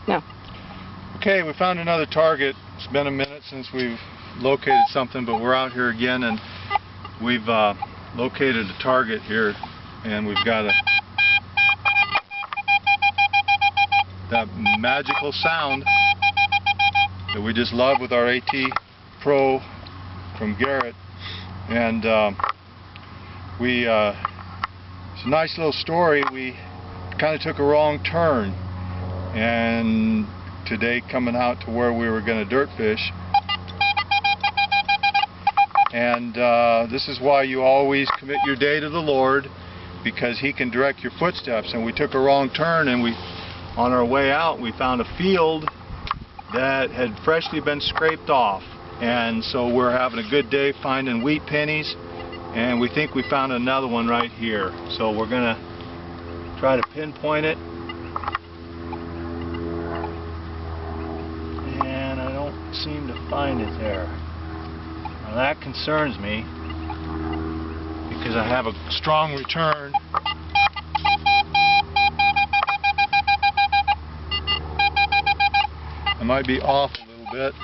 No. Okay, we found another target. It's been a minute since we've located something, but we're out here again, and we've located a target here, and we've got that magical sound that we just love with our AT Pro from Garrett. And it's a nice little story. We kind of took a wrong turn, and today coming out to where we were going to dirt fish, and this is why you always commit your day to the Lord, because He can direct your footsteps. And we took a wrong turn, and on our way out we found a field that had freshly been scraped off, and so we're having a good day finding wheat pennies, and we think we found another one right here. So we're gonna try to pinpoint it, and I don't seem to find it there. Now that concerns me, because I have a strong return. I might be off a little bit.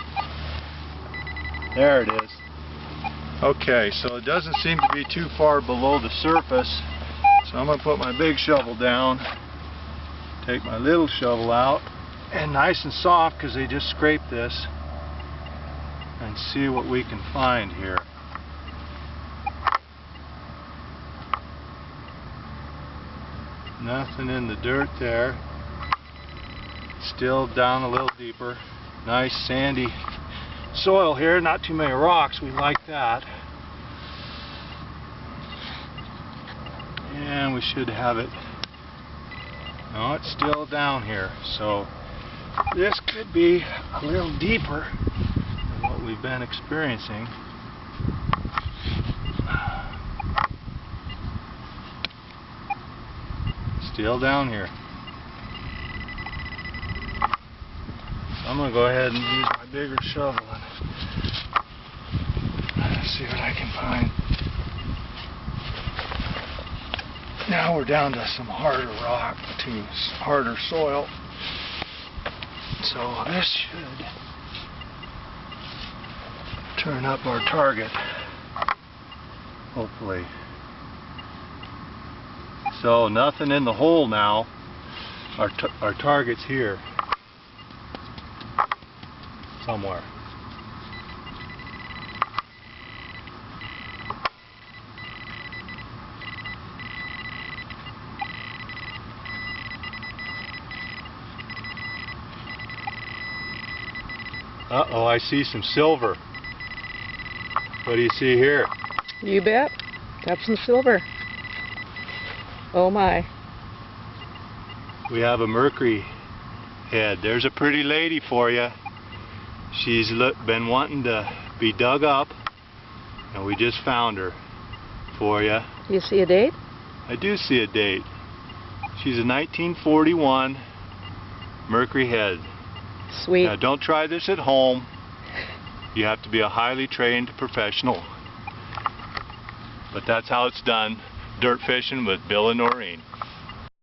There it is. Okay, so it doesn't seem to be too far below the surface, so I'm going to put my big shovel down, take my little shovel out, and nice and soft because they just scraped this, and see what we can find here. Nothing in the dirt there. Still down a little deeper. Nice sandy soil here, not too many rocks, we like that. And we should have it. No, it's still down here, so this could be a little deeper than what we've been experiencing. Still down here. I'm going to go ahead and use my bigger shovel and see what I can find. Now we're down to some harder rock, to harder soil. So this should turn up our target, hopefully. So nothing in the hole now. Our target's here somewhere. Uh-oh, I see some silver. What do you see here? You bet. Got some silver. Oh my. We have a mercury head. There's a pretty lady for you. She's been wanting to be dug up, and we just found her for you. You see a date? I do see a date. She's a 1941 mercury head. Sweet. Now don't try this at home. You have to be a highly trained professional. But that's how it's done. Dirt fishing with Bill and Noreen.